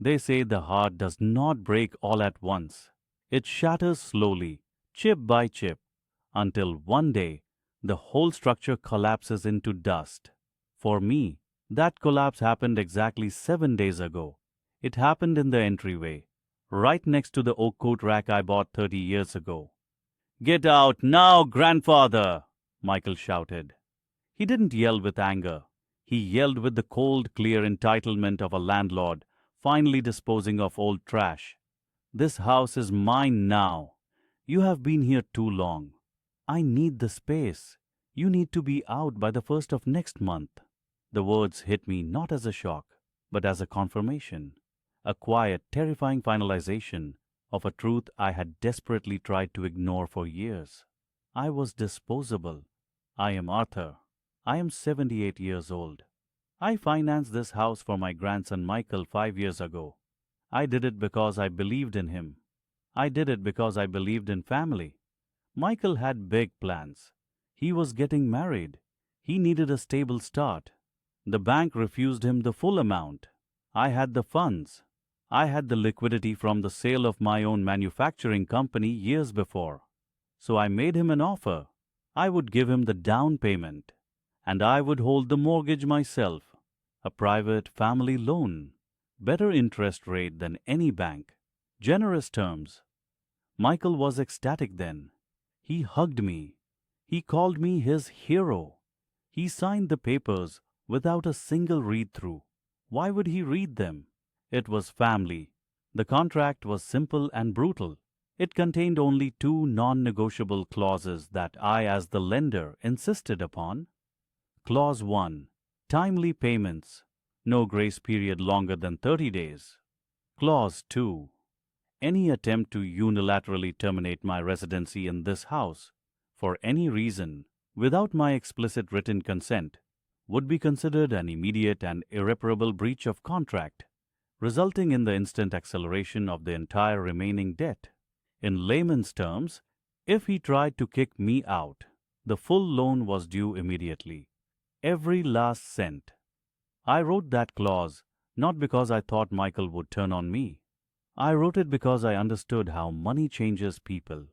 They say the heart does not break all at once. It shatters slowly, chip by chip, until one day the whole structure collapses into dust. For me, that collapse happened exactly 7 days ago. It happened in the entryway, right next to the oak coat rack I bought 30 years ago. "Get out now, grandfather!" Michael shouted. He didn't yell with anger. He yelled with the cold, clear entitlement of a landlord finally disposing of old trash. "This house is mine now. You have been here too long. I need the space. You need to be out by the first of next month." The words hit me not as a shock, but as a confirmation, a quiet, terrifying finalization of a truth I had desperately tried to ignore for years. I was disposable. I am Arthur. I am 78 years old. I financed this house for my grandson Michael 5 years ago. I did it because I believed in him. I did it because I believed in family. Michael had big plans. He was getting married. He needed a stable start. The bank refused him the full amount. I had the funds. I had the liquidity from the sale of my own manufacturing company years before. So I made him an offer. I would give him the down payment, and I would hold the mortgage myself. A private family loan. Better interest rate than any bank. Generous terms. Michael was ecstatic then. He hugged me. He called me his hero. He signed the papers without a single read-through. Why would he read them? It was family. The contract was simple and brutal. It contained only two non-negotiable clauses that I, as the lender, insisted upon. Clause 1. Timely payments. No grace period longer than 30 days. Clause 2. Any attempt to unilaterally terminate my residency in this house, for any reason, without my explicit written consent, would be considered an immediate and irreparable breach of contract, resulting in the instant acceleration of the entire remaining debt. In layman's terms, if he tried to kick me out, the full loan was due immediately. Every last cent. I wrote that clause not because I thought Michael would turn on me. I wrote it because I understood how money changes people.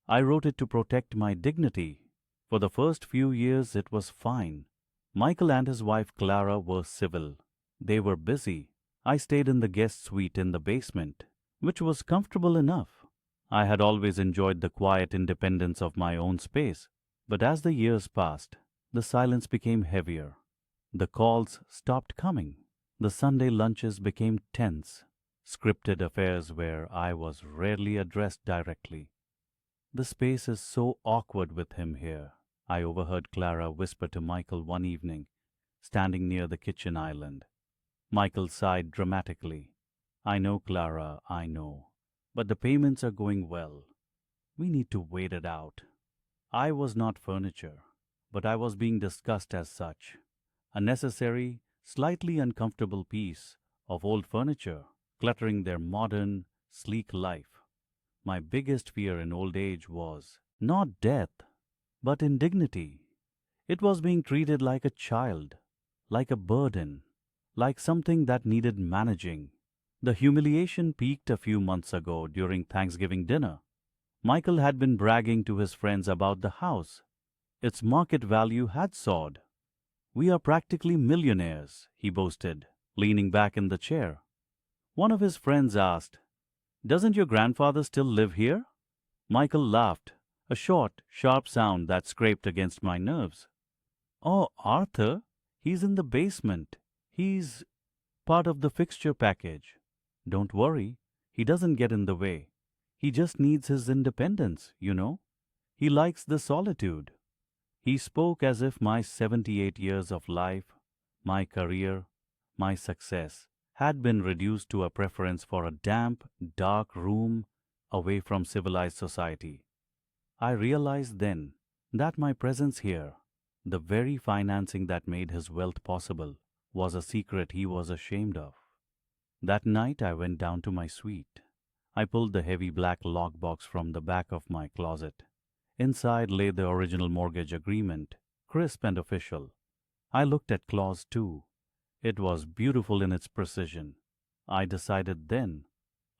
I wrote it to protect my dignity. For the first few years it was fine. Michael and his wife Clara were civil. They were busy. I stayed in the guest suite in the basement, which was comfortable enough. I had always enjoyed the quiet independence of my own space. But as the years passed, the silence became heavier. The calls stopped coming. The Sunday lunches became tense. Scripted affairs where I was rarely addressed directly. "The space is so awkward with him here," I overheard Clara whisper to Michael one evening, standing near the kitchen island. Michael sighed dramatically. "I know, Clara, I know. But the payments are going well. We need to wait it out." I was not furniture, but I was being discussed as such. A necessary, slightly uncomfortable piece of old furniture, cluttering their modern, sleek life. My biggest fear in old age was not death, but indignity. It was being treated like a child, like a burden, like something that needed managing. The humiliation peaked a few months ago during Thanksgiving dinner. Michael had been bragging to his friends about the house. Its market value had soared. "We are practically millionaires," he boasted, leaning back in the chair. One of his friends asked, "Doesn't your grandfather still live here?" Michael laughed, a short, sharp sound that scraped against my nerves. "Oh, Arthur, he's in the basement. He's part of the fixture package. Don't worry, he doesn't get in the way. He just needs his independence, you know. He likes the solitude." He spoke as if my 78 years of life, my career, my success, had been reduced to a preference for a damp, dark room away from civilized society. I realized then that my presence here, the very financing that made his wealth possible, was a secret he was ashamed of. That night I went down to my suite. I pulled the heavy black lockbox from the back of my closet. Inside lay the original mortgage agreement, crisp and official. I looked at clause 2. It was beautiful in its precision. I decided then.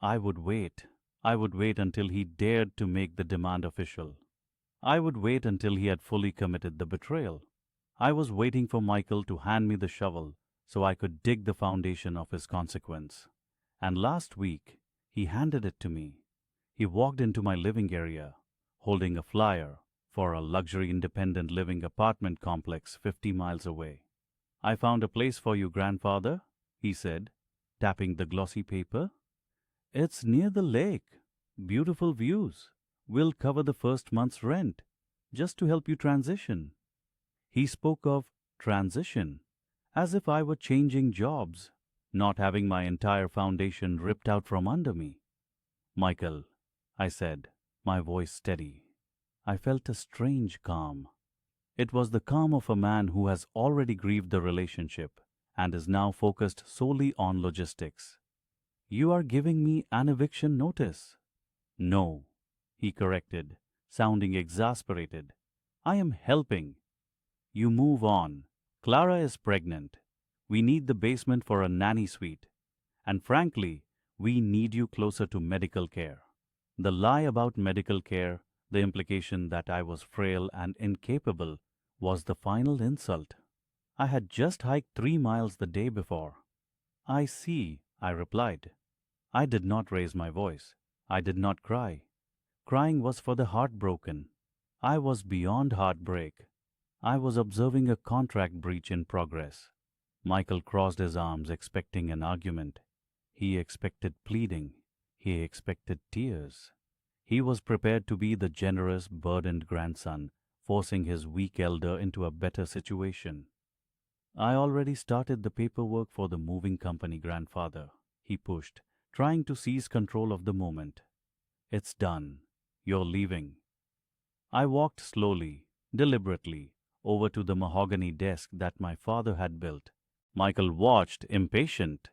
I would wait. I would wait until he dared to make the demand official. I would wait until he had fully committed the betrayal. I was waiting for Michael to hand me the shovel so I could dig the foundation of his consequence. And last week, he handed it to me. He walked into my living area, holding a flyer for a luxury independent living apartment complex 50 miles away. "I found a place for you, grandfather," he said, tapping the glossy paper. "It's near the lake. Beautiful views. We'll cover the first month's rent, just to help you transition." He spoke of transition as if I were changing jobs, not having my entire foundation ripped out from under me. "Michael," I said, my voice steady. I felt a strange calm. It was the calm of a man who has already grieved the relationship and is now focused solely on logistics. "You are giving me an eviction notice." "No," he corrected, sounding exasperated. "I am helping. You move on. Clara is pregnant. We need the basement for a nanny suite. And frankly, we need you closer to medical care." The lie about medical care, the implication that I was frail and incapable, was the final insult. I had just hiked 3 miles the day before. "I see," I replied. I did not raise my voice. I did not cry. Crying was for the heartbroken. I was beyond heartbreak. I was observing a contract breach in progress. Michael crossed his arms, expecting an argument. He expected pleading. He expected tears. He was prepared to be the generous, burdened grandson, forcing his weak elder into a better situation. "I already started the paperwork for the moving company, grandfather," he pushed, trying to seize control of the moment. "It's done. You're leaving." I walked slowly, deliberately, over to the mahogany desk that my father had built. Michael watched, impatient.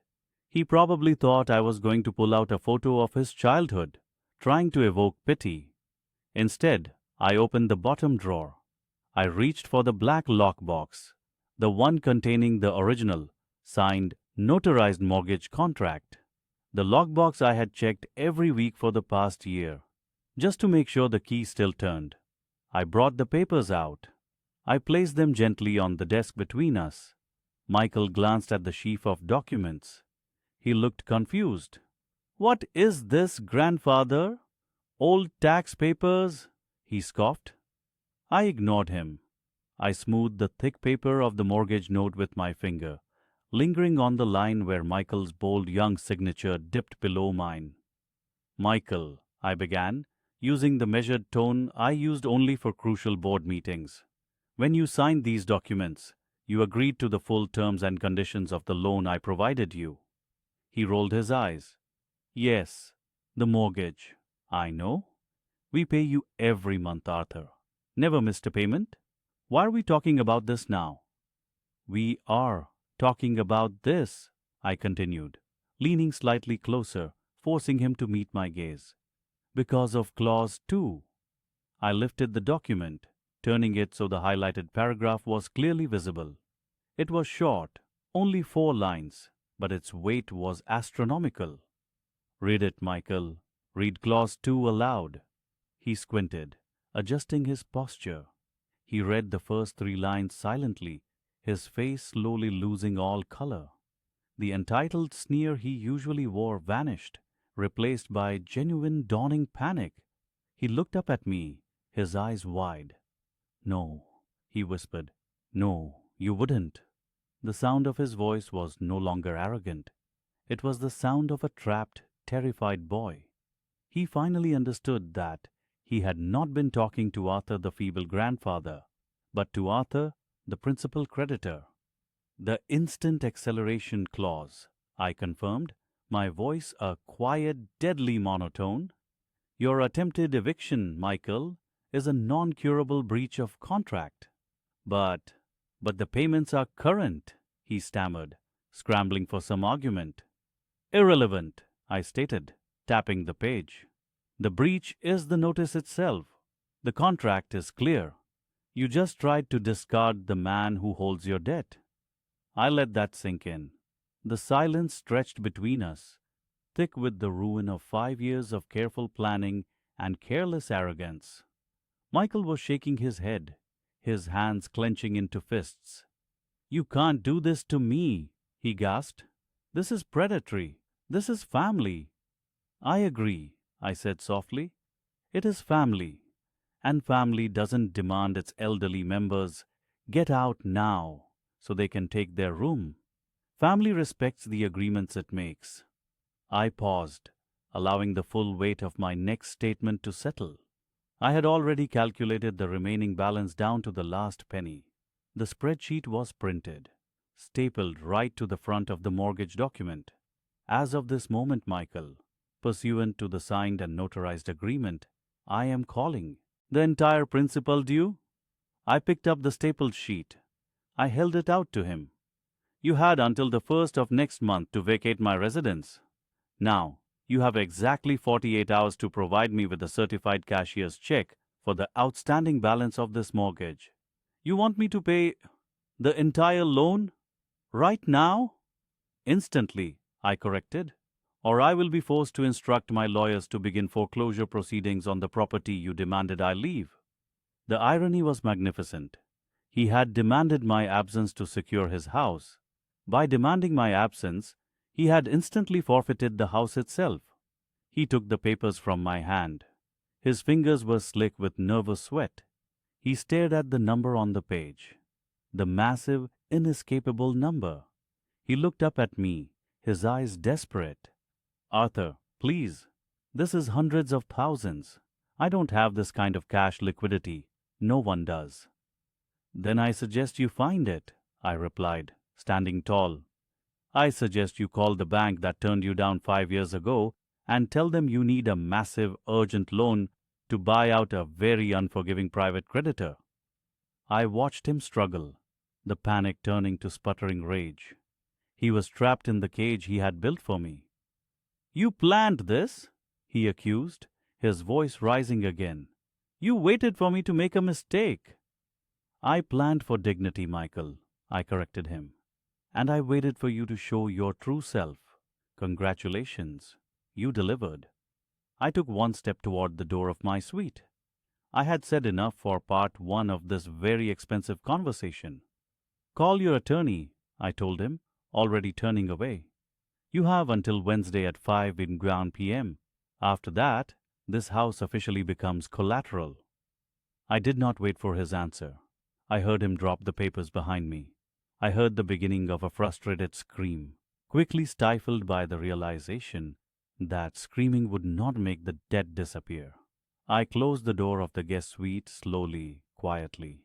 He probably thought I was going to pull out a photo of his childhood, trying to evoke pity. Instead, I opened the bottom drawer. I reached for the black lockbox, the one containing the original, signed, notarized mortgage contract. The lockbox I had checked every week for the past year, just to make sure the key still turned. I brought the papers out. I placed them gently on the desk between us. Michael glanced at the sheaf of documents. He looked confused. "What is this, grandfather? Old tax papers?" he scoffed. I ignored him. I smoothed the thick paper of the mortgage note with my finger, lingering on the line where Michael's bold young signature dipped below mine. "Michael," I began, using the measured tone I used only for crucial board meetings. "When you signed these documents, you agreed to the full terms and conditions of the loan I provided you." He rolled his eyes. "Yes, the mortgage. I know. We pay you every month, Arthur. Never missed a payment. Why are we talking about this now?" "We are talking about this," I continued, leaning slightly closer, forcing him to meet my gaze. "Because of Clause 2. I lifted the document, turning it so the highlighted paragraph was clearly visible. It was short, only 4 lines, but its weight was astronomical. "Read it, Michael. Read Clause 2 aloud." He squinted, adjusting his posture. He read the first 3 lines silently, his face slowly losing all color. The entitled sneer he usually wore vanished, replaced by genuine dawning panic. He looked up at me, his eyes wide. "No," he whispered. "No, you wouldn't." The sound of his voice was no longer arrogant. It was the sound of a trapped, terrified boy. He finally understood that he had not been talking to Arthur the feeble grandfather, but to Arthur, the principal creditor. "The instant acceleration clause," I confirmed, my voice a quiet, deadly monotone. "Your attempted eviction, Michael, is a non-curable breach of contract." But the payments are current," he stammered, scrambling for some argument. "Irrelevant," I stated, tapping the page. "The breach is the notice itself. The contract is clear. You just tried to discard the man who holds your debt." I let that sink in. The silence stretched between us, thick with the ruin of 5 years of careful planning and careless arrogance. Michael was shaking his head, his hands clenching into fists. "You can't do this to me," he gasped. "This is predatory. This is family." "I agree," I said softly. "It is family, and family doesn't demand its elderly members get out now so they can take their room. Family respects the agreements it makes." I paused, allowing the full weight of my next statement to settle. I had already calculated the remaining balance down to the last penny. The spreadsheet was printed, stapled right to the front of the mortgage document. "As of this moment, Michael, pursuant to the signed and notarized agreement, I am calling." "The entire principal due?" I picked up the stapled sheet. I held it out to him. "You had until the 1st of next month to vacate my residence. Now, you have exactly 48 hours to provide me with a certified cashier's check for the outstanding balance of this mortgage." "You want me to pay the entire loan? Right now?" "Instantly," I corrected, "or I will be forced to instruct my lawyers to begin foreclosure proceedings on the property you demanded I leave." The irony was magnificent. He had demanded my absence to secure his house. By demanding my absence, he had instantly forfeited the house itself. He took the papers from my hand. His fingers were slick with nervous sweat. He stared at the number on the page. The massive, inescapable number. He looked up at me, his eyes desperate. "Arthur, please. This is hundreds of thousands. I don't have this kind of cash liquidity. No one does." "Then I suggest you find it," I replied, standing tall. "I suggest you call the bank that turned you down 5 years ago and tell them you need a massive, urgent loan to buy out a very unforgiving private creditor." I watched him struggle, the panic turning to sputtering rage. He was trapped in the cage he had built for me. "You planned this," he accused, his voice rising again. "You waited for me to make a mistake." "I planned for dignity, Michael," I corrected him. "And I waited for you to show your true self. Congratulations. You delivered." I took one step toward the door of my suite. I had said enough for part one of this very expensive conversation. "Call your attorney," I told him, already turning away. "You have until Wednesday at 5 in ground p.m. After that, this house officially becomes collateral." I did not wait for his answer. I heard him drop the papers behind me. I heard the beginning of a frustrated scream, quickly stifled by the realization that screaming would not make the debt disappear. I closed the door of the guest suite slowly, quietly.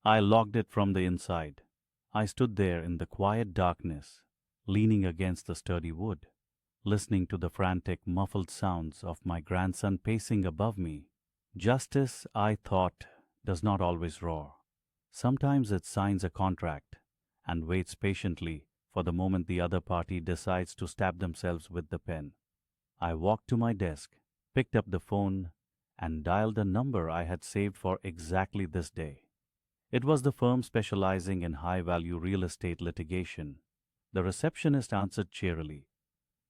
I locked it from the inside. I stood there in the quiet darkness, leaning against the sturdy wood, listening to the frantic, muffled sounds of my grandson pacing above me. Justice, I thought, does not always roar. Sometimes it signs a contract and waits patiently for the moment the other party decides to stab themselves with the pen. I walked to my desk, picked up the phone, and dialed a number I had saved for exactly this day. It was the firm specializing in high-value real estate litigation. The receptionist answered cheerily.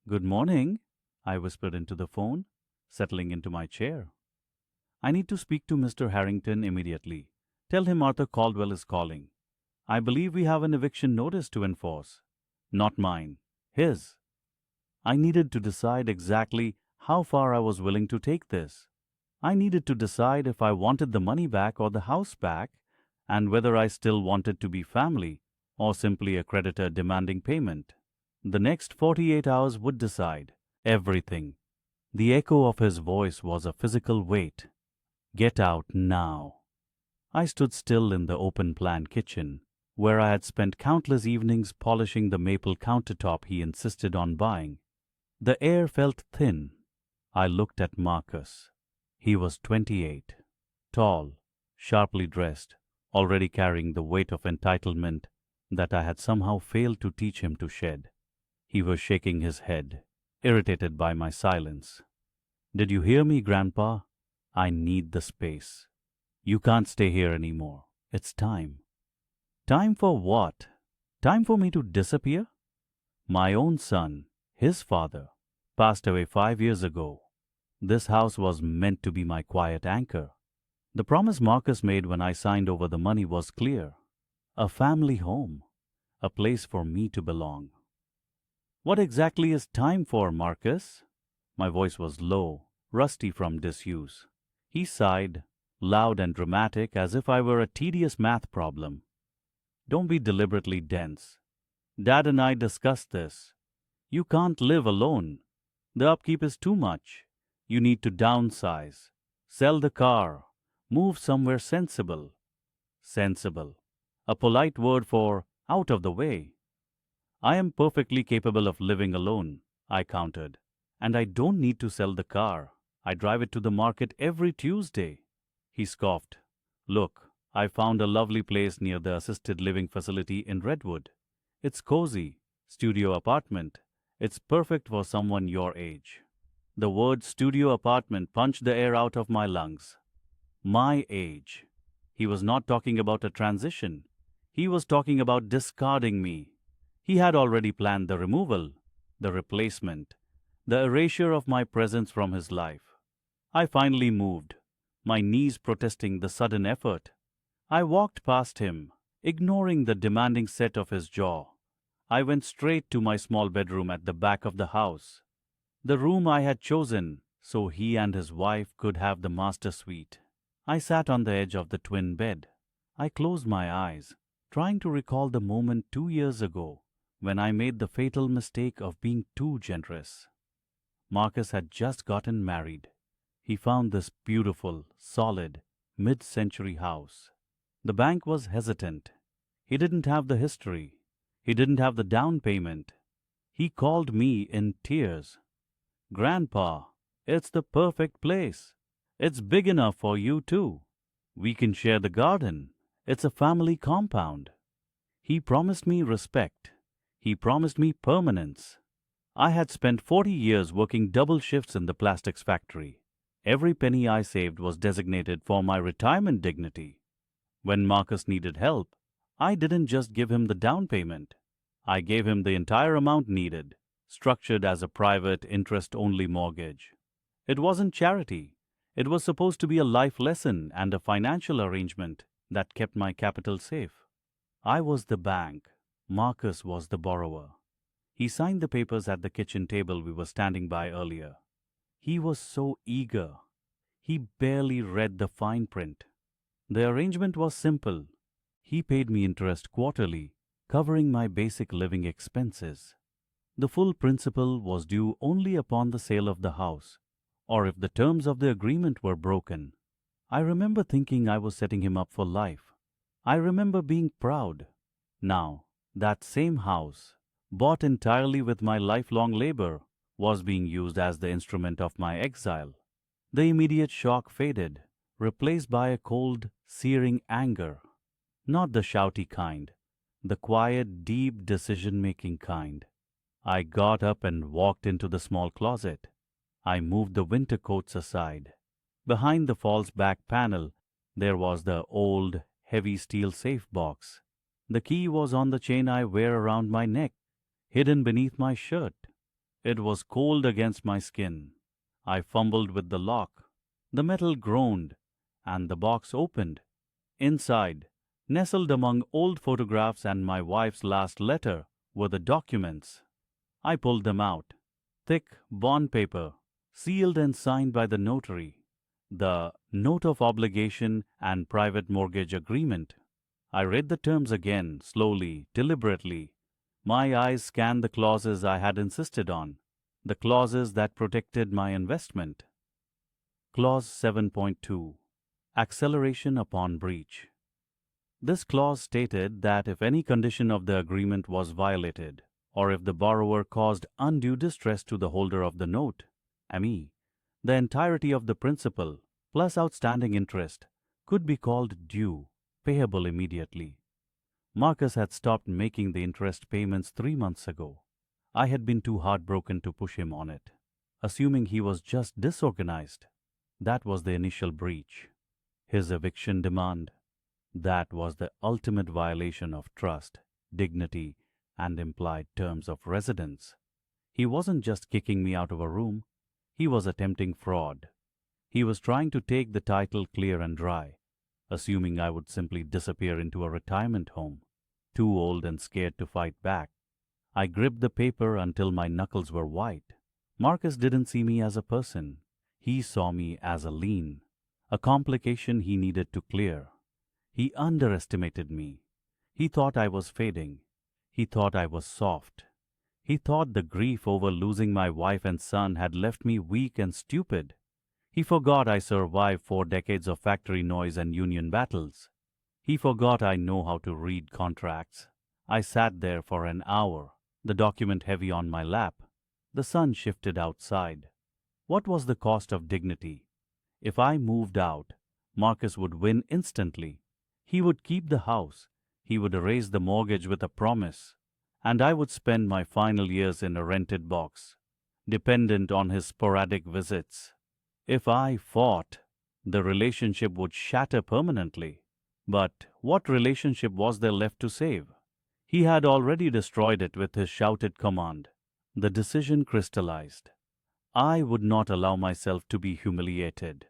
"Good morning," I whispered into the phone, settling into my chair. "I need to speak to Mr. Harrington immediately. Tell him Arthur Caldwell is calling. I believe we have an eviction notice to enforce. Not mine, his." I needed to decide exactly how far I was willing to take this. I needed to decide if I wanted the money back or the house back, and whether I still wanted to be family or simply a creditor demanding payment. The next 48 hours would decide everything. The echo of his voice was a physical weight. "Get out now." I stood still in the open-plan kitchen, where I had spent countless evenings polishing the maple countertop he insisted on buying. The air felt thin. I looked at Marcus. He was 28, tall, sharply dressed, already carrying the weight of entitlement that I had somehow failed to teach him to shed. He was shaking his head, irritated by my silence. "Did you hear me, Grandpa? I need the space. You can't stay here anymore. It's time." "Time for what? Time for me to disappear?" My own son, his father, passed away 5 years ago. This house was meant to be my quiet anchor. The promise Marcus made when I signed over the money was clear. A family home, a place for me to belong. What exactly is time for, Marcus? My voice was low, rusty from disuse. He sighed, loud and dramatic, as if I were a tedious math problem. Don't be deliberately dense. Dad and I discussed this. You can't live alone. The upkeep is too much. You need to downsize. Sell the car. Move somewhere sensible. Sensible. A polite word for out of the way. I am perfectly capable of living alone, I countered. And I don't need to sell the car. I drive it to the market every Tuesday. He scoffed. Look, I found a lovely place near the assisted living facility in Redwood. It's cozy, studio apartment. It's perfect for someone your age. The word studio apartment punched the air out of my lungs. My age. He was not talking about a transition. He was talking about discarding me. He had already planned the removal, the replacement, the erasure of my presence from his life. I finally moved, my knees protesting the sudden effort. I walked past him, ignoring the demanding set of his jaw. I went straight to my small bedroom at the back of the house, the room I had chosen so he and his wife could have the master suite. I sat on the edge of the twin bed. I closed my eyes, trying to recall the moment 2 years ago when I made the fatal mistake of being too generous. Marcus had just gotten married. He found this beautiful, solid, mid-century house. The bank was hesitant. He didn't have the history. He didn't have the down payment. He called me in tears. Grandpa, it's the perfect place. It's big enough for you too. We can share the garden. It's a family compound. He promised me respect. He promised me permanence. I had spent 40 years working double shifts in the plastics factory. Every penny I saved was designated for my retirement dignity. When Marcus needed help, I didn't just give him the down payment. I gave him the entire amount needed, structured as a private, interest-only mortgage. It wasn't charity. It was supposed to be a life lesson and a financial arrangement that kept my capital safe. I was the bank. Marcus was the borrower. He signed the papers at the kitchen table we were standing by earlier. He was so eager. He barely read the fine print. The arrangement was simple. He paid me interest quarterly, covering my basic living expenses. The full principal was due only upon the sale of the house, or if the terms of the agreement were broken. I remember thinking I was setting him up for life. I remember being proud. Now, that same house, bought entirely with my lifelong labor, was being used as the instrument of my exile. The immediate shock faded, replaced by a cold, searing anger. Not the shouty kind, the quiet, deep decision-making kind. I got up and walked into the small closet. I moved the winter coats aside. Behind the false back panel, there was the old, heavy steel safe box. The key was on the chain I wear around my neck, hidden beneath my shirt. It was cold against my skin. I fumbled with the lock. The metal groaned, and the box opened. Inside, nestled among old photographs and my wife's last letter, were the documents. I pulled them out. Thick bond paper, sealed and signed by the notary. The note of obligation and private mortgage agreement. I read the terms again, slowly, deliberately. My eyes scanned the clauses I had insisted on, the clauses that protected my investment. Clause 7.2. Acceleration upon breach. This clause stated that if any condition of the agreement was violated, or if the borrower caused undue distress to the holder of the note, me, the entirety of the principal, plus outstanding interest, could be called due, payable immediately. Marcus had stopped making the interest payments 3 months ago. I had been too heartbroken to push him on it, assuming he was just disorganized. That was the initial breach. His eviction demand. That was the ultimate violation of trust, dignity, and implied terms of residence. He wasn't just kicking me out of a room, he was attempting fraud. He was trying to take the title clear and dry, assuming I would simply disappear into a retirement home, too old and scared to fight back. I gripped the paper until my knuckles were white. Marcus didn't see me as a person. He saw me as a lien, a complication he needed to clear. He underestimated me. He thought I was fading. He thought I was soft. He thought the grief over losing my wife and son had left me weak and stupid. He forgot I survived 4 decades of factory noise and union battles. He forgot I know how to read contracts. I sat there for an hour, the document heavy on my lap. The sun shifted outside. What was the cost of dignity? If I moved out, Marcus would win instantly. He would keep the house. He would erase the mortgage with a promise. And I would spend my final years in a rented box, dependent on his sporadic visits. If I fought, the relationship would shatter permanently. But what relationship was there left to save? He had already destroyed it with his shouted command. The decision crystallized. I would not allow myself to be humiliated.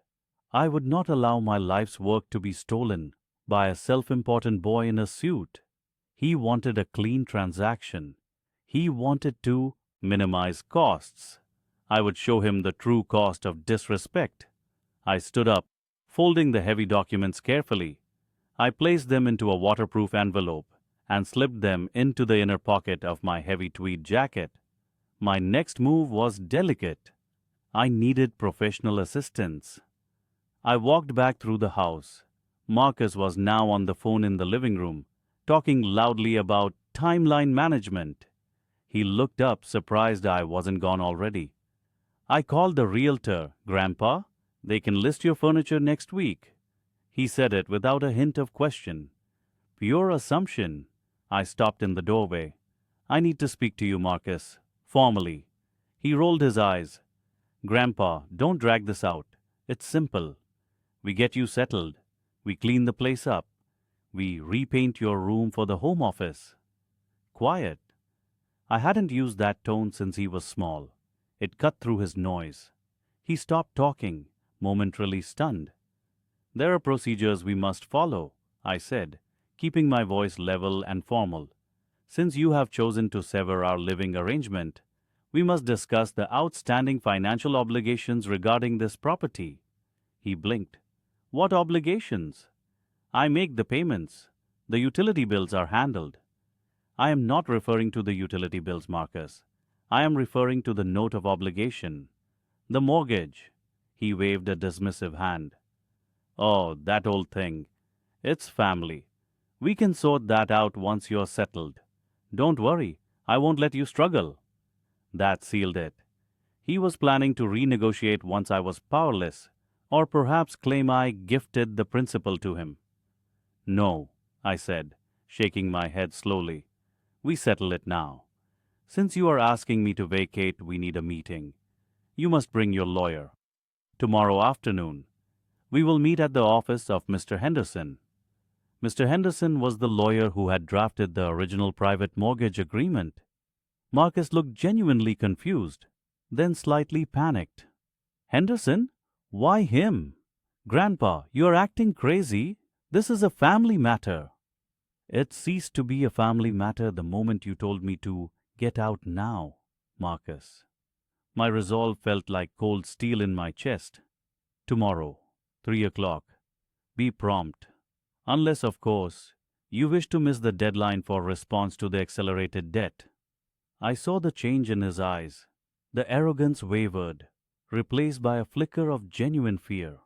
I would not allow my life's work to be stolen by a self-important boy in a suit. He wanted a clean transaction. He wanted to minimize costs. I would show him the true cost of disrespect. I stood up, folding the heavy documents carefully. I placed them into a waterproof envelope and slipped them into the inner pocket of my heavy tweed jacket. My next move was delicate. I needed professional assistance. I walked back through the house. Marcus was now on the phone in the living room, talking loudly about timeline management. He looked up, surprised I wasn't gone already. I called the realtor, Grandpa. They can list your furniture next week. He said it without a hint of question. Pure assumption. I stopped in the doorway. I need to speak to you, Marcus. Formally. He rolled his eyes. Grandpa, don't drag this out. It's simple. We get you settled. We clean the place up. We repaint your room for the home office. Quiet. I hadn't used that tone since he was small. It cut through his noise. He stopped talking, momentarily stunned. There are procedures we must follow, I said, keeping my voice level and formal. Since you have chosen to sever our living arrangement, we must discuss the outstanding financial obligations regarding this property. He blinked. What obligations? I make the payments. The utility bills are handled. I am not referring to the utility bills, Marcus. I am referring to the note of obligation. The mortgage. He waved a dismissive hand. Oh, that old thing. It's family. We can sort that out once you're settled. Don't worry, I won't let you struggle. That sealed it. He was planning to renegotiate once I was powerless, or perhaps claim I gifted the principal to him. No, I said, shaking my head slowly. We settle it now. Since you are asking me to vacate, we need a meeting. You must bring your lawyer. Tomorrow afternoon. We will meet at the office of Mr. Henderson. Mr. Henderson was the lawyer who had drafted the original private mortgage agreement. Marcus looked genuinely confused, then slightly panicked. Henderson? Why him? Grandpa, you are acting crazy. This is a family matter. It ceased to be a family matter the moment you told me to get out now, Marcus. My resolve felt like cold steel in my chest. Tomorrow, 3 o'clock. Be prompt. Unless, of course, you wish to miss the deadline for response to the accelerated debt. I saw the change in his eyes. The arrogance wavered, replaced by a flicker of genuine fear.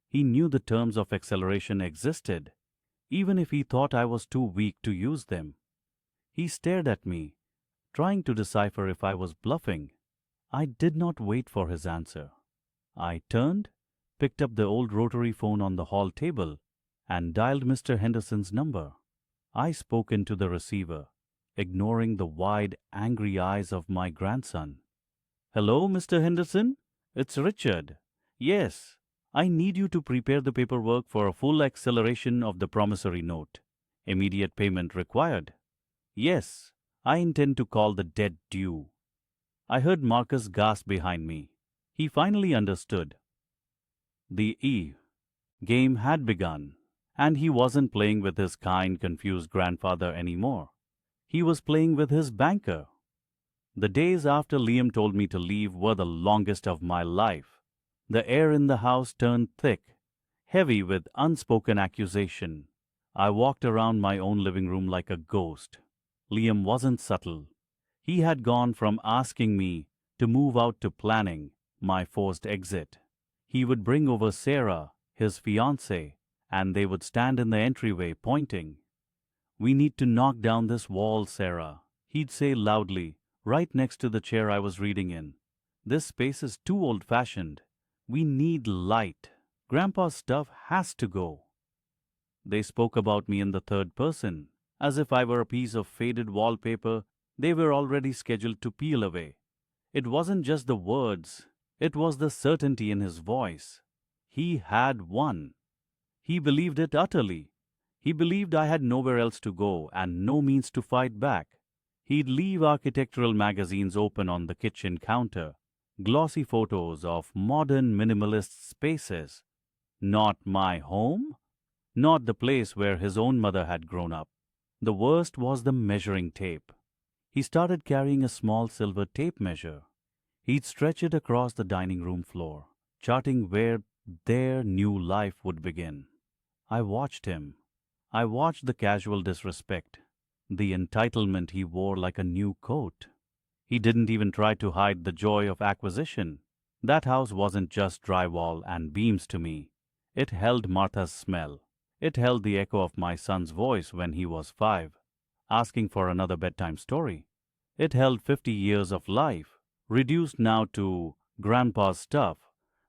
He knew the terms of acceleration existed, even if he thought I was too weak to use them. He stared at me, trying to decipher if I was bluffing. I did not wait for his answer. I turned, picked up the old rotary phone on the hall table, and dialed Mr. Henderson's number. I spoke into the receiver, ignoring the wide, angry eyes of my grandson. Hello, Mr. Henderson? It's Richard. Yes, I need you to prepare the paperwork for a full acceleration of the promissory note. Immediate payment required. Yes, I intend to call the debt due. I heard Marcus gasp behind me. He finally understood. The game had begun, and he wasn't playing with his kind, confused grandfather anymore. He was playing with his banker. The days after Liam told me to leave were the longest of my life. The air in the house turned thick, heavy with unspoken accusation. I walked around my own living room like a ghost. Liam wasn't subtle. He had gone from asking me to move out to planning my forced exit. He would bring over Sarah, his fiancée, and they would stand in the entryway pointing. "We need to knock down this wall, Sarah," he'd say loudly, right next to the chair I was reading in. "This space is too old-fashioned. We need light. Grandpa's stuff has to go." They spoke about me in the third person, as if I were a piece of faded wallpaper they were already scheduled to peel away. It wasn't just the words, it was the certainty in his voice. He had won. He believed it utterly. He believed I had nowhere else to go and no means to fight back. He'd leave architectural magazines open on the kitchen counter, glossy photos of modern minimalist spaces. Not my home? Not the place where his own mother had grown up. The worst was the measuring tape. He started carrying a small silver tape measure. He'd stretch it across the dining room floor, charting where their new life would begin. I watched him. I watched the casual disrespect, the entitlement he wore like a new coat. He didn't even try to hide the joy of acquisition. That house wasn't just drywall and beams to me. It held Martha's smell. It held the echo of my son's voice when he was 5, asking for another bedtime story. It held 50 years of life, reduced now to Grandpa's stuff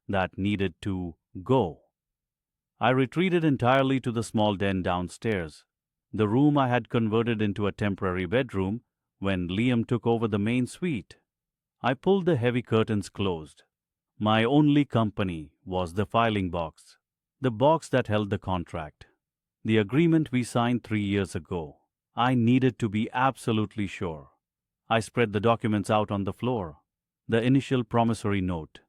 that needed to go. I retreated entirely to the small den downstairs, the room I had converted into a temporary bedroom when Liam took over the main suite. I pulled the heavy curtains closed. My only company was the filing box, the box that held the contract, the agreement we signed 3 years ago. I needed to be absolutely sure. I spread the documents out on the floor, the initial promissory note,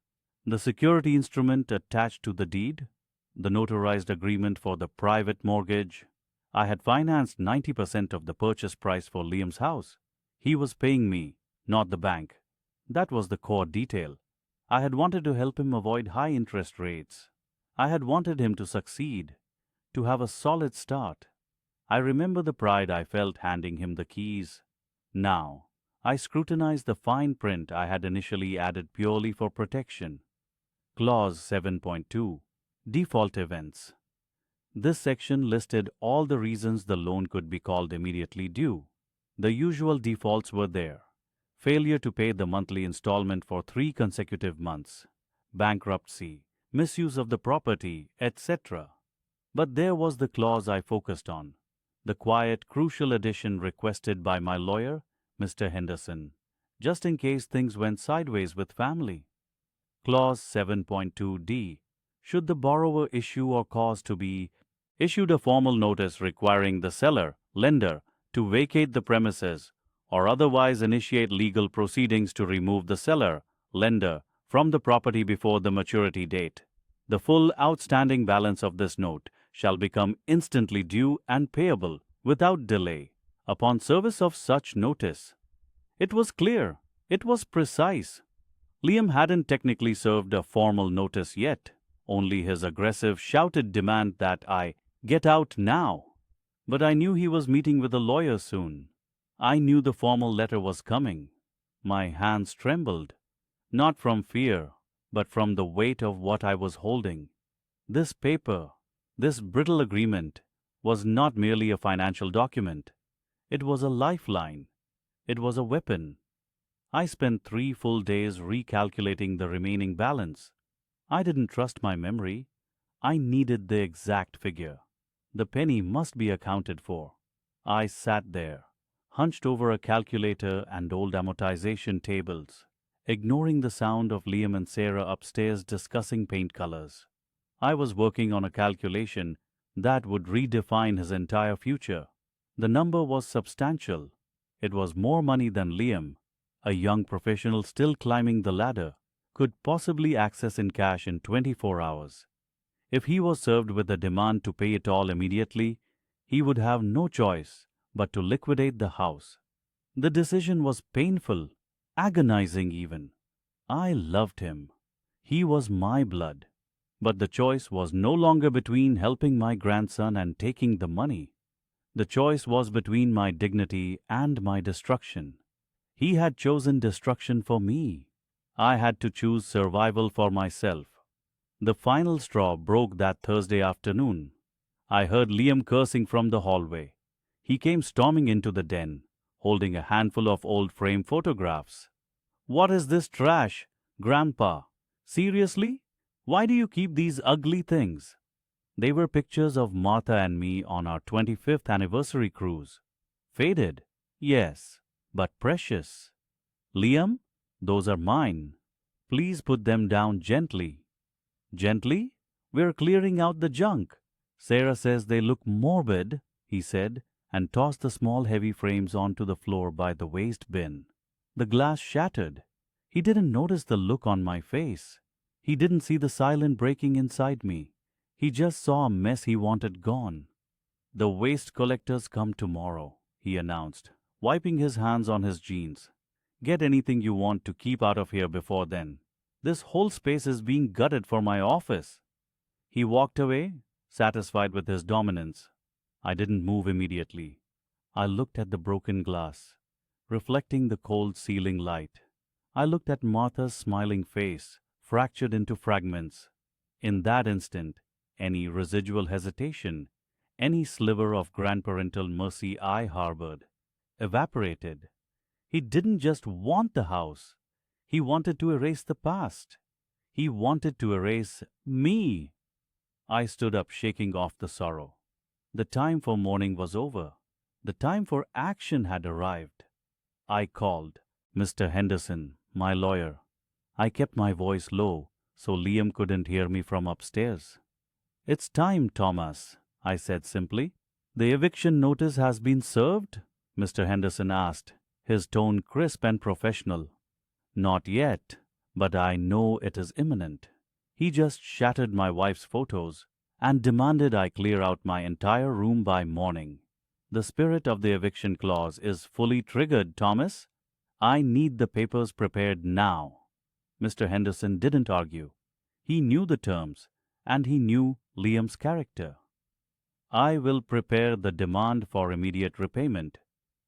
the security instrument attached to the deed, the notarized agreement for the private mortgage. I had financed 90% of the purchase price for Liam's house. He was paying me, not the bank. That was the core detail. I had wanted to help him avoid high interest rates. I had wanted him to succeed, to have a solid start. I remember the pride I felt handing him the keys. Now, I scrutinized the fine print I had initially added purely for protection. Clause 7.2. Default events. This section listed all the reasons the loan could be called immediately due. The usual defaults were there. Failure to pay the monthly installment for 3 consecutive months, bankruptcy, misuse of the property, etc. But there was the clause I focused on, the quiet, crucial addition requested by my lawyer, Mr. Henderson, just in case things went sideways with family. Clause 7.2d. Should the borrower issue or cause to be issued a formal notice requiring the seller, lender, to vacate the premises or otherwise initiate legal proceedings to remove the seller, lender, from the property before the maturity date, the full outstanding balance of this note shall become instantly due and payable without delay upon service of such notice. It was clear. It was precise. Liam hadn't technically served a formal notice yet, only his aggressive, shouted demand that I get out now. But I knew he was meeting with a lawyer soon. I knew the formal letter was coming. My hands trembled, not from fear, but from the weight of what I was holding. This paper, this brittle agreement, was not merely a financial document. It was a lifeline. It was a weapon. I spent 3 full days recalculating the remaining balance. I didn't trust my memory. I needed the exact figure. The penny must be accounted for. I sat there, hunched over a calculator and old amortization tables, ignoring the sound of Liam and Sarah upstairs discussing paint colors. I was working on a calculation that would redefine his entire future. The number was substantial. It was more money than Liam, a young professional still climbing the ladder, could possibly access in cash in 24 hours. If he was served with a demand to pay it all immediately, he would have no choice but to liquidate the house. The decision was painful, agonizing even. I loved him. He was my blood. But the choice was no longer between helping my grandson and taking the money. The choice was between my dignity and my destruction. He had chosen destruction for me. I had to choose survival for myself. The final straw broke that Thursday afternoon. I heard Liam cursing from the hallway. He came storming into the den, holding a handful of old frame photographs. "What is this trash, Grandpa? Seriously? Why do you keep these ugly things?" They were pictures of Martha and me on our 25th anniversary cruise. Faded, yes, but precious. "Liam, those are mine. Please put them down gently." "Gently? We're clearing out the junk. Sarah says they look morbid," he said, and tossed the small heavy frames onto the floor by the waste bin. The glass shattered. He didn't notice the look on my face. He didn't see the silent breaking inside me. He just saw a mess he wanted gone. "The waste collectors come tomorrow," he announced, wiping his hands on his jeans. "Get anything you want to keep out of here before then. This whole space is being gutted for my office." He walked away, satisfied with his dominance. I didn't move immediately. I looked at the broken glass, reflecting the cold ceiling light. I looked at Martha's smiling face, fractured into fragments. In that instant, any residual hesitation, any sliver of grandparental mercy I harbored, evaporated. He didn't just want the house. He wanted to erase the past. He wanted to erase me. I stood up, shaking off the sorrow. The time for mourning was over. The time for action had arrived. I called Mr. Henderson, my lawyer. I kept my voice low so Liam couldn't hear me from upstairs. "It's time, Thomas," I said simply. "The eviction notice has been served?" Mr. Henderson asked, his tone crisp and professional. "Not yet, but I know it is imminent." He just shattered my wife's photos and demanded I clear out my entire room by morning. "The spirit of the eviction clause is fully triggered, Thomas. I need the papers prepared now." Mr. Henderson didn't argue. He knew the terms, and he knew Liam's character. "I will prepare the demand for immediate repayment.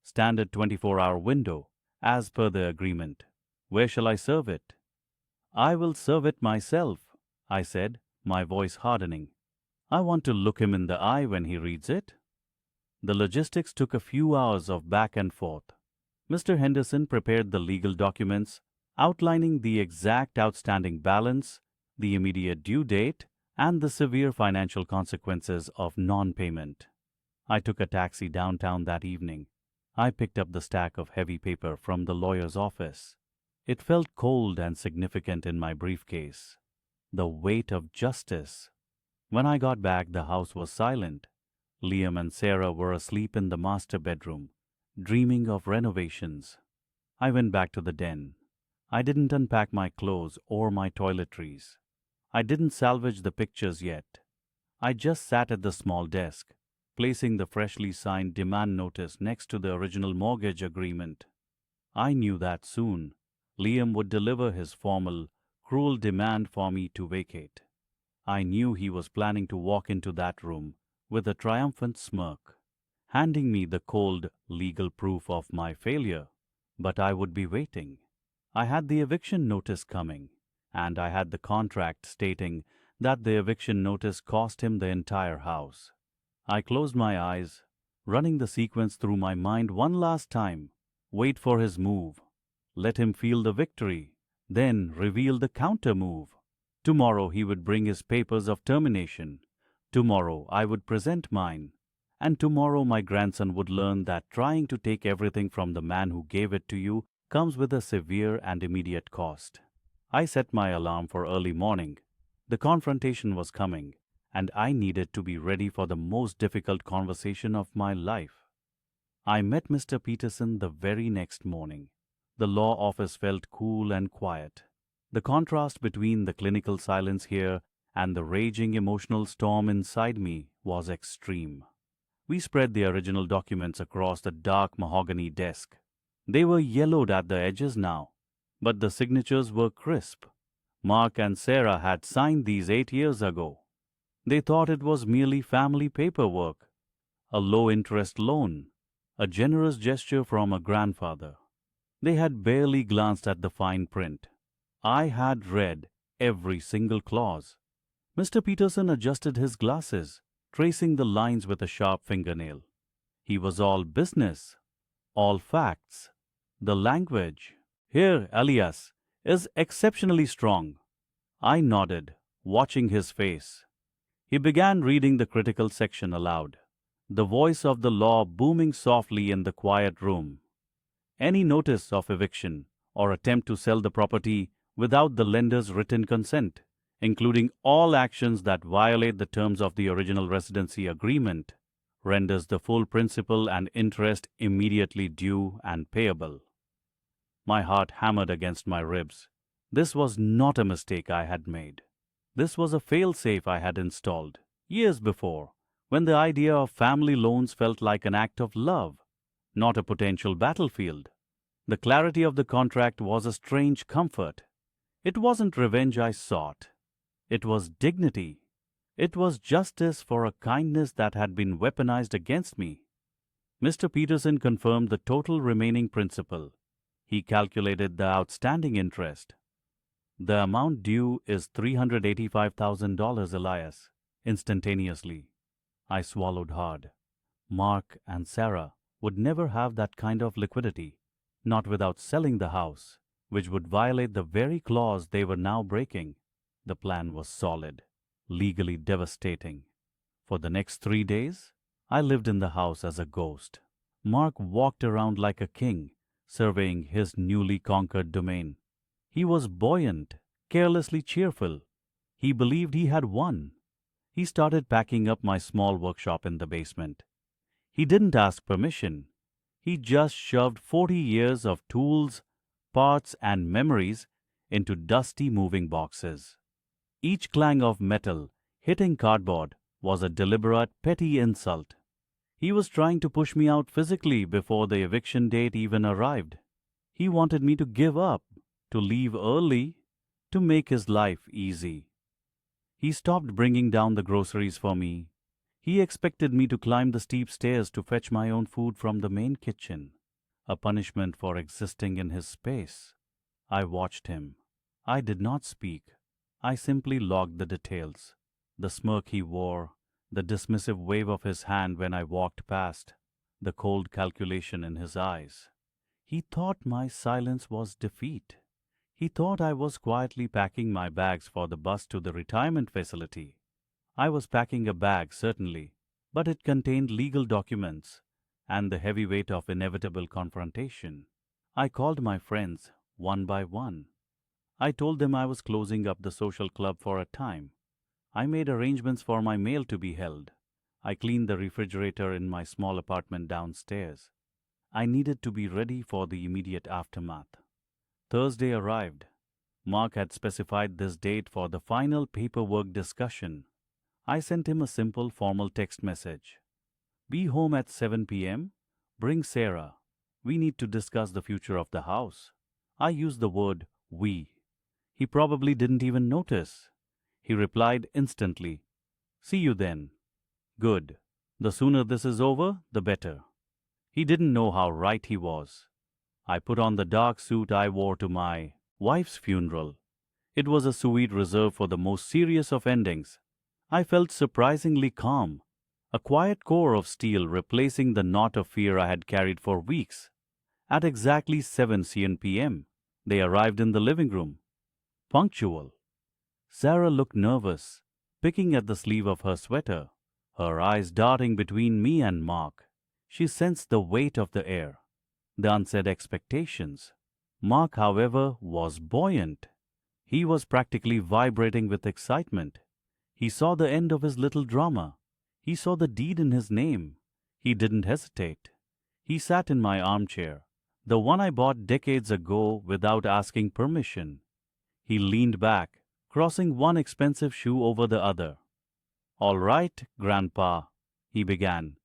Standard 24-hour window, as per the agreement. Where shall I serve it?" "I will serve it myself," I said, my voice hardening. "I want to look him in the eye when he reads it." The logistics took a few hours of back and forth. Mr. Henderson prepared the legal documents, outlining the exact outstanding balance, the immediate due date, and the severe financial consequences of non-payment. I took a taxi downtown that evening. I picked up the stack of heavy paper from the lawyer's office. It felt cold and significant in my briefcase. The weight of justice. When I got back, the house was silent. Liam and Sarah were asleep in the master bedroom, dreaming of renovations. I went back to the den. I didn't unpack my clothes or my toiletries. I didn't salvage the pictures yet. I just sat at the small desk, placing the freshly signed demand notice next to the original mortgage agreement. I knew that soon Liam would deliver his formal, cruel demand for me to vacate. I knew he was planning to walk into that room with a triumphant smirk, handing me the cold, legal proof of my failure. But I would be waiting. I had the eviction notice coming, and I had the contract stating that the eviction notice cost him the entire house. I closed my eyes, running the sequence through my mind one last time. Wait for his move. Let him feel the victory, then reveal the counter move. Tomorrow he would bring his papers of termination. Tomorrow I would present mine. And tomorrow my grandson would learn that trying to take everything from the man who gave it to you comes with a severe and immediate cost. I set my alarm for early morning. The confrontation was coming, and I needed to be ready for the most difficult conversation of my life. I met Mr. Peterson the very next morning. The law office felt cool and quiet. The contrast between the clinical silence here and the raging emotional storm inside me was extreme. We spread the original documents across the dark mahogany desk. They were yellowed at the edges now, but the signatures were crisp. Mark and Sarah had signed these 8 years ago. They thought it was merely family paperwork, a low-interest loan, a generous gesture from a grandfather. They had barely glanced at the fine print. I had read every single clause. Mr. Peterson adjusted his glasses, tracing the lines with a sharp fingernail. He was all business, all facts. The language, here, alias, is exceptionally strong. I nodded, watching his face. He began reading the critical section aloud, the voice of the law booming softly in the quiet room. Any notice of eviction or attempt to sell the property without the lender's written consent, including all actions that violate the terms of the original residency agreement, renders the full principal and interest immediately due and payable. My heart hammered against my ribs. This was not a mistake I had made. This was a fail-safe I had installed years before, when the idea of family loans felt like an act of love, not a potential battlefield. The clarity of the contract was a strange comfort. It wasn't revenge I sought. It was dignity. It was justice for a kindness that had been weaponized against me. Mr. Peterson confirmed the total remaining principal. He calculated the outstanding interest. The amount due is $385,000, Elias, instantaneously. I swallowed hard. Mark and Sarah would never have that kind of liquidity, not without selling the house, which would violate the very clause they were now breaking. The plan was solid, legally devastating. For the next 3 days, I lived in the house as a ghost. Mark walked around like a king, surveying his newly conquered domain. He was buoyant, carelessly cheerful. He believed he had won. He started packing up my small workshop in the basement. He didn't ask permission. He just shoved 40 years of tools, parts, and memories into dusty moving boxes. Each clang of metal hitting cardboard was a deliberate, petty insult. He was trying to push me out physically before the eviction date even arrived. He wanted me to give up, to leave early, to make his life easy. He stopped bringing down the groceries for me. He expected me to climb the steep stairs to fetch my own food from the main kitchen, a punishment for existing in his space. I watched him. I did not speak. I simply logged the details. The smirk he wore, the dismissive wave of his hand when I walked past, the cold calculation in his eyes. He thought my silence was defeat. He thought I was quietly packing my bags for the bus to the retirement facility. I was packing a bag, certainly, but it contained legal documents and the heavy weight of inevitable confrontation. I called my friends, one by one. I told them I was closing up the social club for a time. I made arrangements for my mail to be held. I cleaned the refrigerator in my small apartment downstairs. I needed to be ready for the immediate aftermath. Thursday arrived. Mark had specified this date for the final paperwork discussion. I sent him a simple formal text message. Be home at 7 p.m. Bring Sarah. We need to discuss the future of the house. I used the word we. He probably didn't even notice. He replied instantly, "See you then." Good. The sooner this is over, the better. He didn't know how right he was. I put on the dark suit I wore to my wife's funeral. It was a suite reserved for the most serious of endings. I felt surprisingly calm, a quiet core of steel replacing the knot of fear I had carried for weeks. At exactly 7 p.m., they arrived in the living room. Punctual. Sarah looked nervous, picking at the sleeve of her sweater, her eyes darting between me and Mark. She sensed the weight of the air, the unsaid expectations. Mark, however, was buoyant. He was practically vibrating with excitement. He saw the end of his little drama. He saw the deed in his name. He didn't hesitate. He sat in my armchair, the one I bought decades ago without asking permission. He leaned back, crossing one expensive shoe over the other. "All right, Grandpa," he began,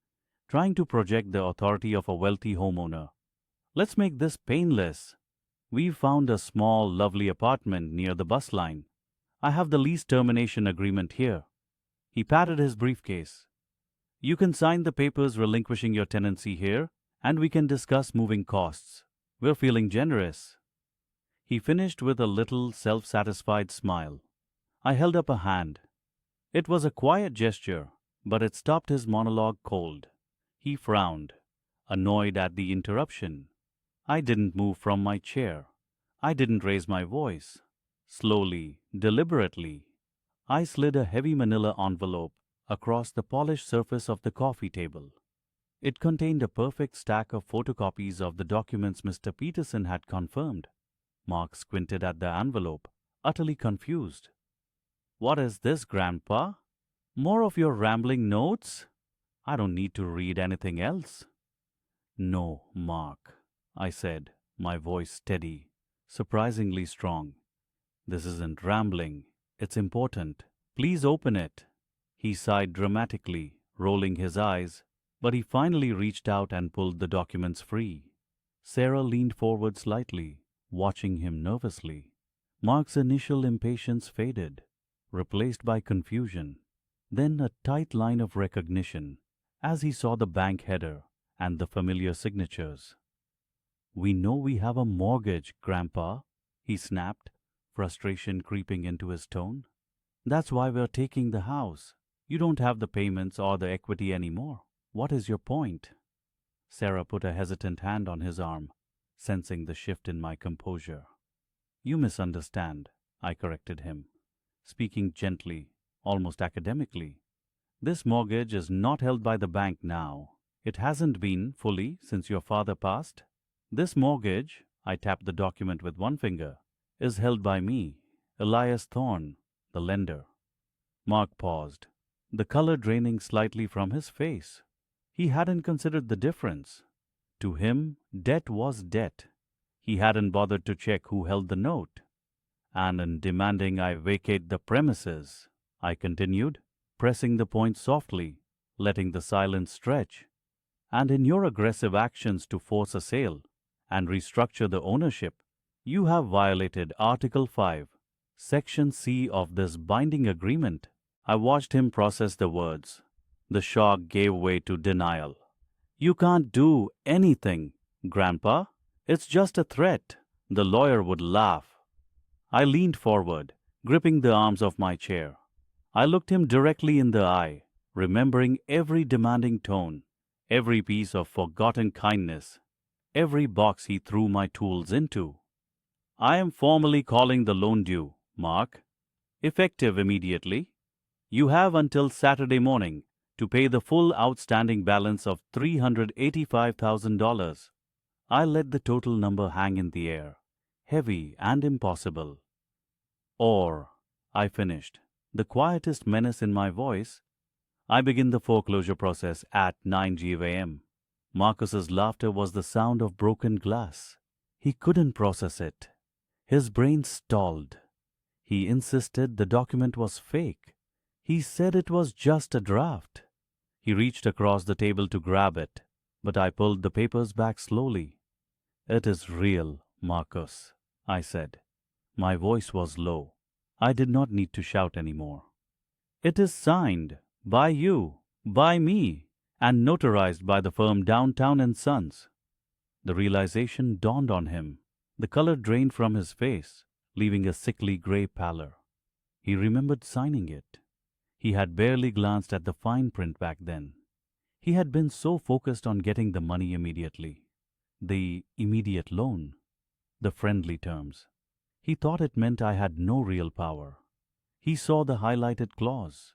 trying to project the authority of a wealthy homeowner. "Let's make this painless. We've found a small, lovely apartment near the bus line. I have the lease termination agreement here." He patted his briefcase. "You can sign the papers relinquishing your tenancy here, and we can discuss moving costs. We're feeling generous." He finished with a little self-satisfied smile. I held up a hand. It was a quiet gesture, but it stopped his monologue cold. He frowned, annoyed at the interruption. I didn't move from my chair. I didn't raise my voice. Slowly, deliberately, I slid a heavy manila envelope across the polished surface of the coffee table. It contained a perfect stack of photocopies of the documents Mr. Peterson had confirmed. Mark squinted at the envelope, utterly confused. "What is this, Grandpa? More of your rambling notes? I don't need to read anything else." "No, Mark," I said, my voice steady, surprisingly strong. "This isn't rambling. It's important. Please open it." He sighed dramatically, rolling his eyes, but he finally reached out and pulled the documents free. Sarah leaned forward slightly, watching him nervously. Mark's initial impatience faded, replaced by confusion, then a tight line of recognition as he saw the bank header and the familiar signatures. "We know we have a mortgage, Grandpa," he snapped, frustration creeping into his tone. "That's why we're taking the house. You don't have the payments or the equity anymore. What is your point?" Sarah put a hesitant hand on his arm, sensing the shift in my composure. "You misunderstand," I corrected him, speaking gently, almost academically. "This mortgage is not held by the bank now. It hasn't been fully since your father passed. This mortgage," I tapped the document with one finger, "is held by me, Elias Thorne, the lender." Mark paused, the color draining slightly from his face. He hadn't considered the difference. To him, debt was debt. He hadn't bothered to check who held the note. "And in demanding I vacate the premises," I continued, pressing the point softly, letting the silence stretch, "and in your aggressive actions to force a sale and restructure the ownership, you have violated Article 5, Section C of this binding agreement." I watched him process the words. The shock gave way to denial. "You can't do anything, Grandpa. It's just a threat. The lawyer would laugh." I leaned forward, gripping the arms of my chair. I looked him directly in the eye, remembering every demanding tone, every piece of forgotten kindness, every box he threw my tools into. "I am formally calling the loan due, Mark. Effective immediately. You have until Saturday morning to pay the full outstanding balance of $385,000. I let the total number hang in the air, heavy and impossible. "Or," I finished, the quietest menace in my voice, "I begin the foreclosure process at 9 GAM. Marcus's laughter was the sound of broken glass. He couldn't process it. His brain stalled. He insisted the document was fake. He said it was just a draft. He reached across the table to grab it, but I pulled the papers back slowly. "It is real, Marcus," I said. My voice was low. I did not need to shout anymore. "It is signed by you, by me, and notarized by the firm Downtown and Sons." The realization dawned on him. The color drained from his face, leaving a sickly gray pallor. He remembered signing it. He had barely glanced at the fine print back then. He had been so focused on getting the money immediately. The immediate loan. The friendly terms. He thought it meant I had no real power. He saw the highlighted clause,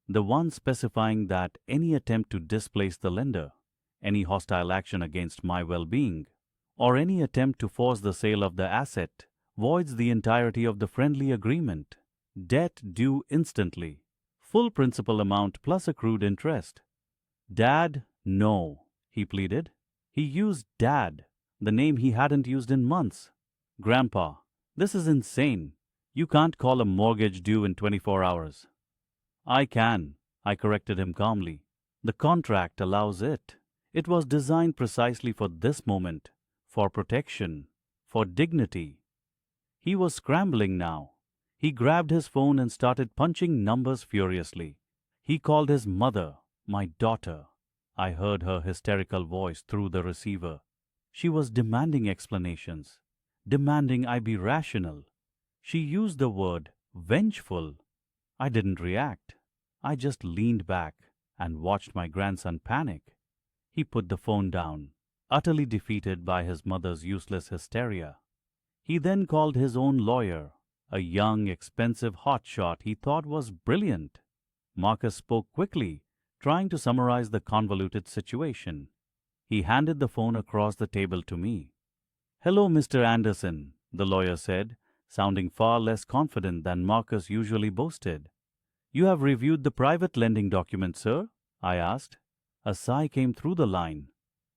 the one specifying that any attempt to displace the lender, any hostile action against my well-being, or any attempt to force the sale of the asset voids the entirety of the friendly agreement. Debt due instantly. Full principal amount plus accrued interest. "Dad, no," he pleaded. He used Dad, the name he hadn't used in months. Grandpa, this is insane. You can't call a mortgage due in 24 hours. I can, I corrected him calmly. The contract allows it. It was designed precisely for this moment, for protection, for dignity. He was scrambling now. He grabbed his phone and started punching numbers furiously. He called his mother, my daughter. I heard her hysterical voice through the receiver. She was demanding explanations, demanding I be rational. She used the word vengeful. I didn't react. I just leaned back and watched my grandson panic. He put the phone down, utterly defeated by his mother's useless hysteria. He then called his own lawyer, a young, expensive hotshot he thought was brilliant. Marcus spoke quickly, trying to summarize the convoluted situation. He handed the phone across the table to me. "Hello, Mr. Anderson," the lawyer said, sounding far less confident than Marcus usually boasted. "You have reviewed the private lending document, sir?" I asked. A sigh came through the line.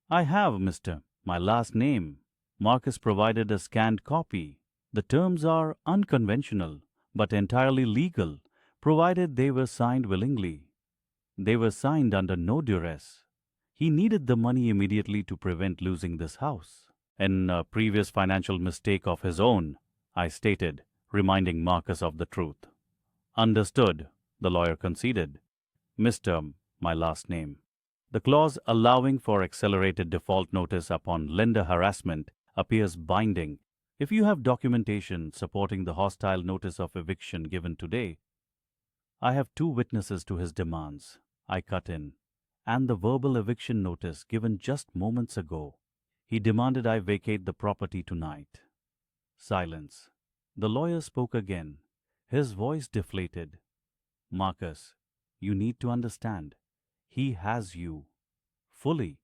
"I have, mister. My last name." Marcus provided a scanned copy. "The terms are unconventional, but entirely legal, provided they were signed willingly. They were signed under no duress. He needed the money immediately to prevent losing this house. In a previous financial mistake of his own," I stated, reminding Marcus of the truth. "Understood," the lawyer conceded. "Mr. my last name." The clause allowing for accelerated default notice upon lender harassment appears binding. If you have documentation supporting the hostile notice of eviction given today, I have 2 witnesses to his demands, I cut in, and the verbal eviction notice given just moments ago. He demanded I vacate the property tonight. Silence. The lawyer spoke again, his voice deflated. "Marcus, you need to understand. He has you. Fully.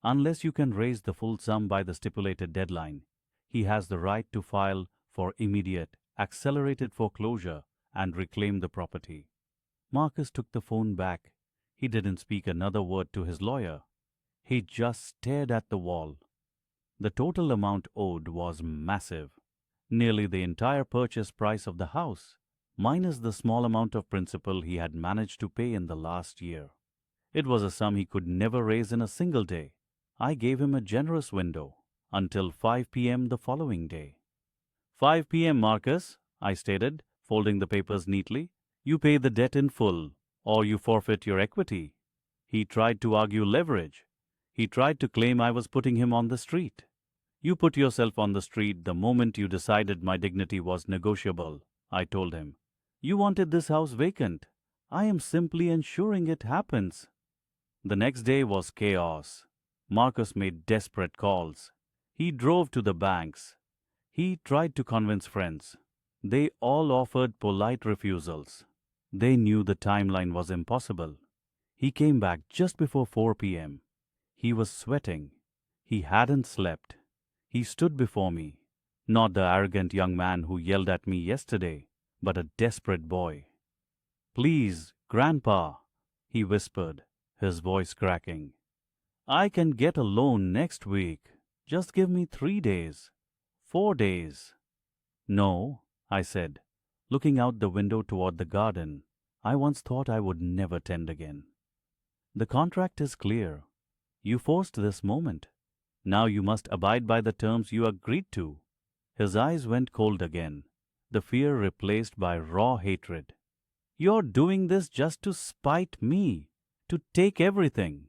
Unless you can raise the full sum by the stipulated deadline, he has the right to file for immediate, accelerated foreclosure and reclaim the property." Marcus took the phone back. He didn't speak another word to his lawyer. He just stared at the wall. The total amount owed was massive. Nearly the entire purchase price of the house, minus the small amount of principal he had managed to pay in the last year. It was a sum he could never raise in a single day. I gave him a generous window, until 5 p.m. the following day. "5 p.m., Marcus," I stated, folding the papers neatly. "You pay the debt in full, or you forfeit your equity." He tried to argue leverage. He tried to claim I was putting him on the street. "You put yourself on the street the moment you decided my dignity was negotiable," I told him. "You wanted this house vacant. I am simply ensuring it happens." The next day was chaos. Marcus made desperate calls. He drove to the banks. He tried to convince friends. They all offered polite refusals. They knew the timeline was impossible. He came back just before 4 p.m. He was sweating. He hadn't slept. He stood before me, not the arrogant young man who yelled at me yesterday, but a desperate boy. "Please, Grandpa," he whispered, his voice cracking. "I can get a loan next week. Just give me 3 days, 4 days." "No," I said, looking out the window toward the garden I once thought I would never tend again. "The contract is clear. You forced this moment. Now you must abide by the terms you agreed to." His eyes went cold again, the fear replaced by raw hatred. "You're doing this just to spite me, to take everything."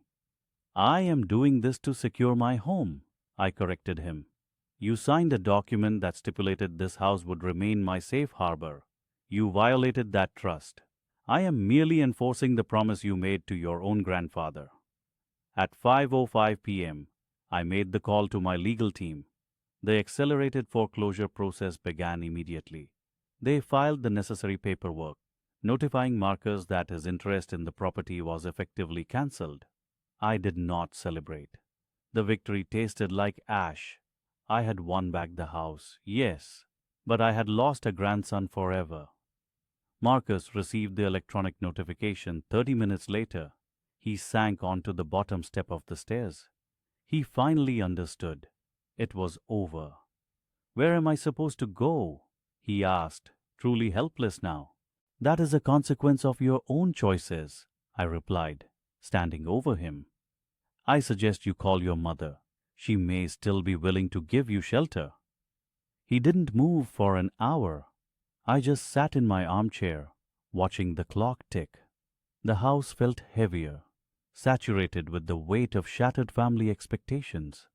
"I am doing this to secure my home," I corrected him. "You signed a document that stipulated this house would remain my safe harbor. You violated that trust. I am merely enforcing the promise you made to your own grandfather." At 5:05 p.m., I made the call to my legal team. The accelerated foreclosure process began immediately. They filed the necessary paperwork, notifying Marcus that his interest in the property was effectively cancelled. I did not celebrate. The victory tasted like ash. I had won back the house, yes, but I had lost a grandson forever. Marcus received the electronic notification 30 minutes later. He sank onto the bottom step of the stairs. He finally understood. It was over. Where am I supposed to go? He asked, truly helpless now. That is a consequence of your own choices, I replied, standing over him. I suggest you call your mother. She may still be willing to give you shelter. He didn't move for an hour. I just sat in my armchair, watching the clock tick. The house felt heavier, saturated with the weight of shattered family expectations.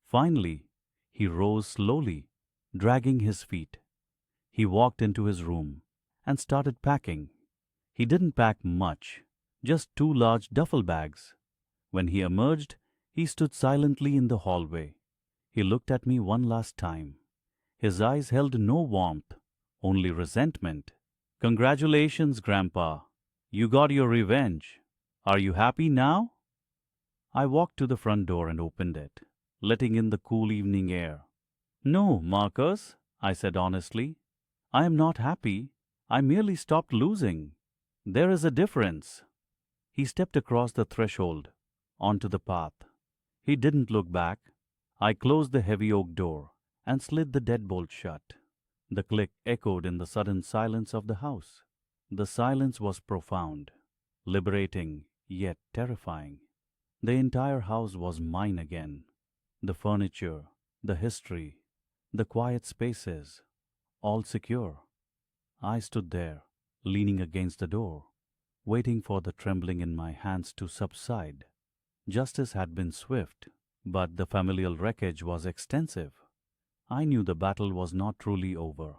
Finally, he rose slowly, dragging his feet. He walked into his room and started packing. He didn't pack much, just 2 large duffel bags. When he emerged, he stood silently in the hallway. He looked at me one last time. His eyes held no warmth, only resentment. Congratulations, Grandpa. You got your revenge. Are you happy now? I walked to the front door and opened it, letting in the cool evening air. No, Marcus, I said honestly. I am not happy. I merely stopped losing. There is a difference. He stepped across the threshold, onto the path. He didn't look back. I closed the heavy oak door and slid the deadbolt shut. The click echoed in the sudden silence of the house. The silence was profound, liberating, yet terrifying. The entire house was mine again. The furniture, the history, the quiet spaces, all secure. I stood there, leaning against the door, waiting for the trembling in my hands to subside. Justice had been swift, but the familial wreckage was extensive. I knew the battle was not truly over.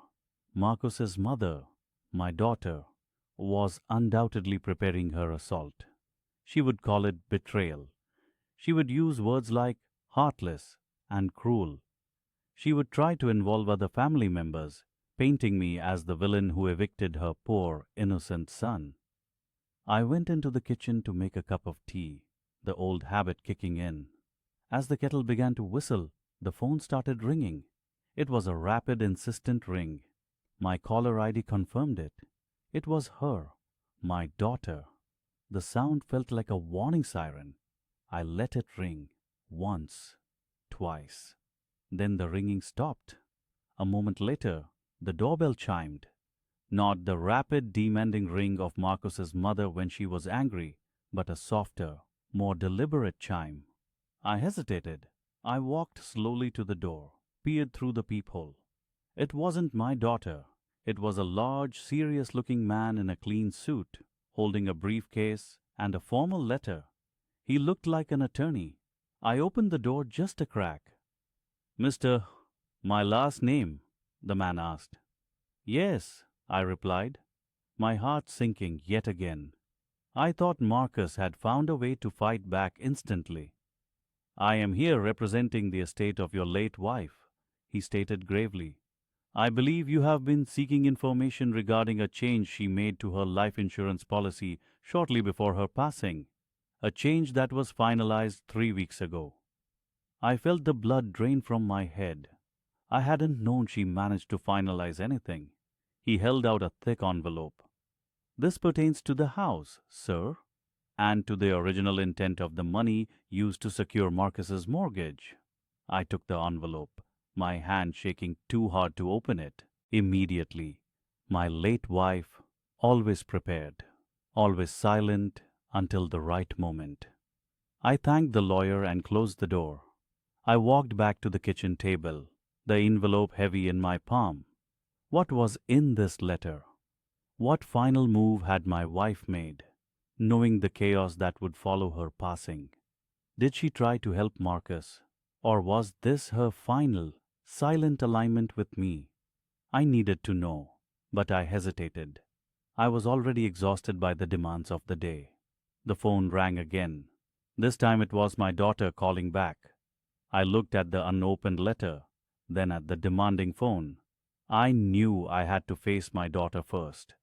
Marcus's mother, my daughter, was undoubtedly preparing her assault. She would call it betrayal. She would use words like heartless and cruel. She would try to involve other family members, painting me as the villain who evicted her poor, innocent son. I went into the kitchen to make a cup of tea, the old habit kicking in. As the kettle began to whistle, the phone started ringing. It was a rapid, insistent ring. My caller ID confirmed it. It was her, my daughter. The sound felt like a warning siren. I let it ring once, twice. Then the ringing stopped. A moment later, the doorbell chimed. Not the rapid, demanding ring of Marcus's mother when she was angry, but a softer, more deliberate chime. I hesitated. I walked slowly to the door, peered through the peephole. It wasn't my daughter. It was a large, serious-looking man in a clean suit, holding a briefcase and a formal letter. He looked like an attorney. I opened the door just a crack. "Mr. My last name?" the man asked. "Yes," I replied, my heart sinking yet again. I thought Marcus had found a way to fight back instantly. "I am here representing the estate of your late wife," he stated gravely. "I believe you have been seeking information regarding a change she made to her life insurance policy shortly before her passing, a change that was finalized 3 weeks ago." I felt the blood drain from my head. I hadn't known she managed to finalize anything. He held out a thick envelope. "This pertains to the house, sir, and to the original intent of the money used to secure Marcus's mortgage." I took the envelope, my hand shaking too hard to open it. Immediately, my late wife, always prepared, always silent until the right moment. I thanked the lawyer and closed the door. I walked back to the kitchen table, the envelope heavy in my palm. What was in this letter? What final move had my wife made, knowing the chaos that would follow her passing? Did she try to help Marcus, or was this her final, silent alignment with me? I needed to know, but I hesitated. I was already exhausted by the demands of the day. The phone rang again. This time it was my daughter calling back. I looked at the unopened letter, then at the demanding phone. I knew I had to face my daughter first.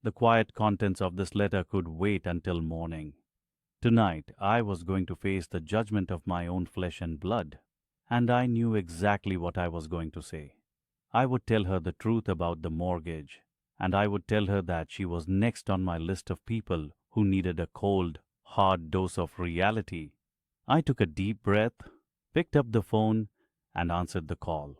The quiet contents of this letter could wait until morning. Tonight I was going to face the judgment of my own flesh and blood, and I knew exactly what I was going to say. I would tell her the truth about the mortgage, and I would tell her that she was next on my list of people who needed a cold, hard dose of reality. I took a deep breath, picked up the phone and answered the call.